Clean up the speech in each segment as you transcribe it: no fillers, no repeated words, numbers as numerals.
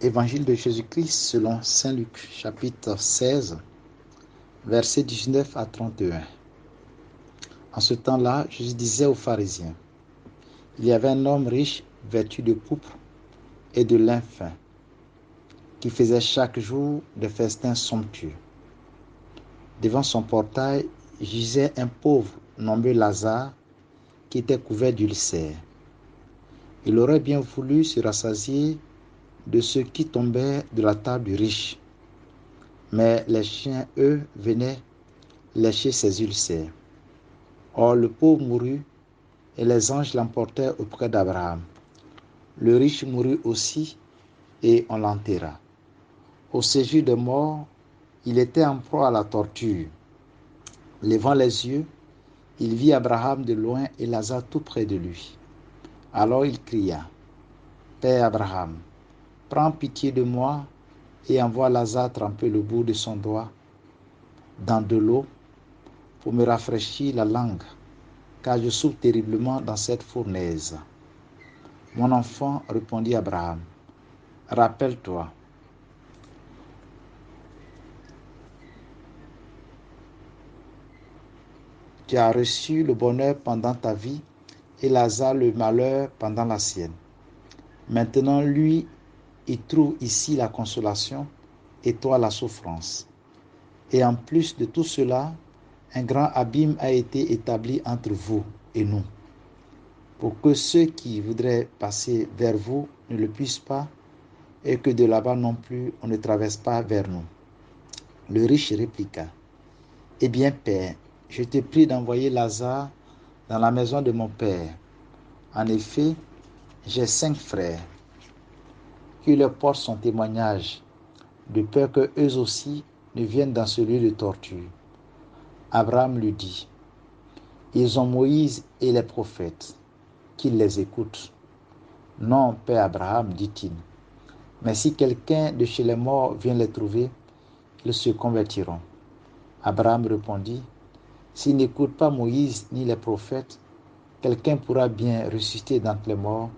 Évangile de Jésus-Christ selon Saint Luc, chapitre 16, versets 19 à 31. En ce temps-là, Jésus disait aux pharisiens, il y avait un homme riche, vêtu de pourpre et de lin fin, qui faisait chaque jour des festins somptueux. Devant son portail gisait un pauvre nommé Lazare, qui était couvert d'ulcères. Il aurait bien voulu se rassasier de ceux qui tombaient de la table du riche. Mais les chiens, eux, venaient lécher ses ulcères. Or, le pauvre mourut, et les anges l'emportèrent auprès d'Abraham. Le riche mourut aussi, et on l'enterra. Au séjour des morts, il était en proie à la torture. Levant les yeux, il vit Abraham de loin et Lazare tout près de lui. Alors il cria, « Père Abraham, prends pitié de moi et envoie Lazare tremper le bout de son doigt dans de l'eau pour me rafraîchir la langue, car je souffre terriblement dans cette fournaise. » Mon enfant, répondit Abraham, rappelle-toi, tu as reçu le bonheur pendant ta vie et Lazare le malheur pendant la sienne. Maintenant, lui, il trouve ici la consolation et toi la souffrance. Et en plus de tout cela, un grand abîme a été établi entre vous et nous, pour que ceux qui voudraient passer vers vous ne le puissent pas, et que de là-bas non plus on ne traverse pas vers nous. Le riche répliqua, « Eh bien, Père, je te prie d'envoyer Lazare dans la maison de mon Père. En effet, j'ai 5 frères, qui leur portent son témoignage, de peur que eux aussi ne viennent dans ce lieu de torture. » Abraham lui dit, « Ils ont Moïse et les prophètes, qu'ils les écoutent. » « Non, Père Abraham, dit-il, mais si quelqu'un de chez les morts vient les trouver, ils se convertiront. » Abraham répondit, « S'ils n'écoutent pas Moïse ni les prophètes, quelqu'un pourra bien ressusciter d'entre les morts,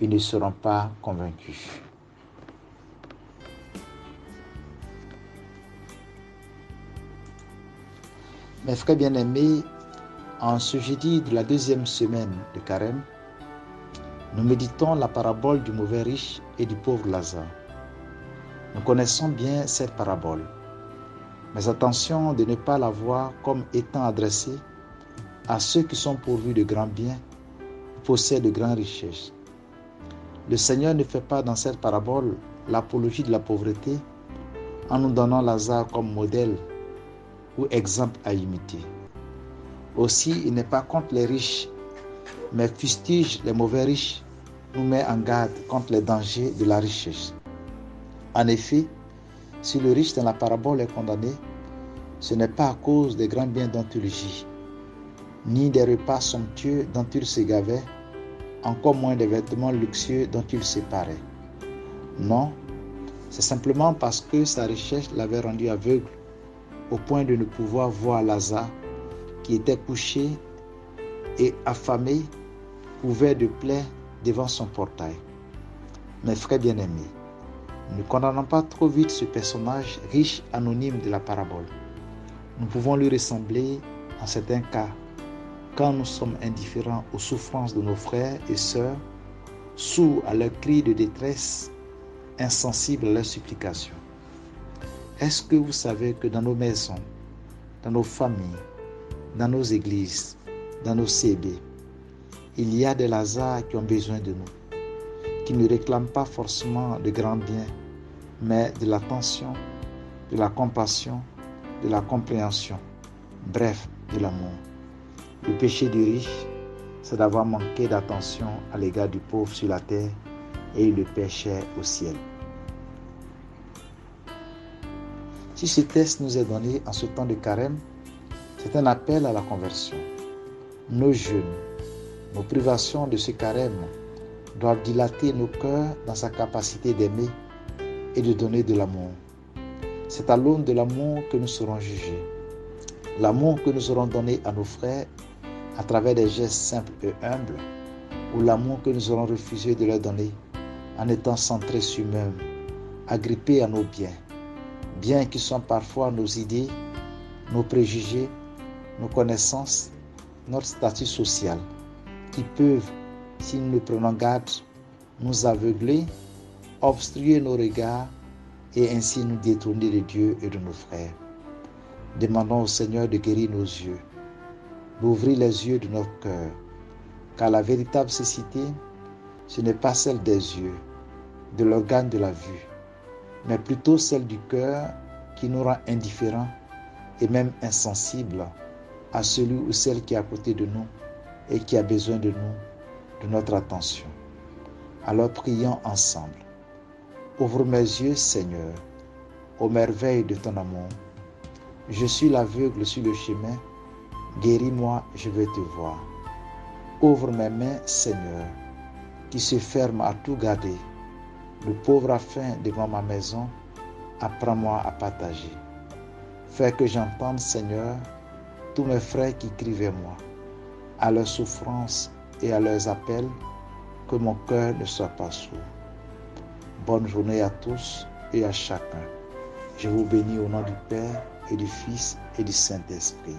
ils ne seront pas convaincus. » Mes frères bien-aimés, en ce jeudi de la 2e semaine de Carême, nous méditons la parabole du mauvais riche et du pauvre Lazare. Nous connaissons bien cette parabole, mais attention de ne pas la voir comme étant adressée à ceux qui sont pourvus de grands biens, possèdent de grandes richesses. Le Seigneur ne fait pas dans cette parabole l'apologie de la pauvreté en nous donnant Lazare comme modèle ou exemple à imiter. Aussi, il n'est pas contre les riches, mais fustige les mauvais riches, nous met en garde contre les dangers de la richesse. En effet, si le riche dans la parabole est condamné, ce n'est pas à cause des grands biens dont il gît, ni des repas somptueux dont il se gavait, encore moins des vêtements luxueux dont il se parait. Non, c'est simplement parce que sa richesse l'avait rendu aveugle, au point de ne pouvoir voir Lazare, qui était couché et affamé, couvert de plaies devant son portail. Mes frères bien-aimés, ne condamnons pas trop vite ce personnage riche anonyme de la parabole. Nous pouvons lui ressembler en certains cas, quand nous sommes indifférents aux souffrances de nos frères et sœurs, sourds à leurs cris de détresse, insensibles à leurs supplications. Est-ce que vous savez que dans nos maisons, dans nos familles, dans nos églises, dans nos CB, il y a des Lazare qui ont besoin de nous, qui ne réclament pas forcément de grands biens, mais de l'attention, de la compassion, de la compréhension, bref, de l'amour. Le péché du riche, c'est d'avoir manqué d'attention à l'égard du pauvre sur la terre et il le péchait au ciel. Si ce texte nous est donné en ce temps de carême, c'est un appel à la conversion. Nos jeûnes, nos privations de ce carême doivent dilater nos cœurs dans sa capacité d'aimer et de donner de l'amour. C'est à l'aune de l'amour que nous serons jugés. L'amour que nous aurons donné à nos frères à travers des gestes simples et humbles, ou l'amour que nous aurons refusé de leur donner en étant centrés sur nous-mêmes agrippés à nos biens qui sont parfois nos idées, nos préjugés, nos connaissances, notre statut social, qui peuvent, si nous ne prenons garde, nous aveugler, obstruer nos regards et ainsi nous détourner de Dieu et de nos frères. Demandons au Seigneur de guérir nos yeux, d'ouvrir les yeux de notre cœur, car la véritable cécité, ce n'est pas celle des yeux, de l'organe de la vue, mais plutôt celle du cœur qui nous rend indifférents et même insensibles à celui ou celle qui est à côté de nous et qui a besoin de nous, de notre attention. Alors prions ensemble. Ouvre mes yeux, Seigneur, aux merveilles de ton amour. Je suis l'aveugle sur le chemin, guéris-moi, je veux te voir. Ouvre mes mains, Seigneur, qui se ferment à tout garder. Le pauvre a faim devant ma maison, apprends-moi à partager. Fais que j'entende, Seigneur, tous mes frères qui crient vers moi, à leurs souffrances et à leurs appels, que mon cœur ne soit pas sourd. Bonne journée à tous et à chacun. Je vous bénis au nom du Père et du Fils et du Saint-Esprit.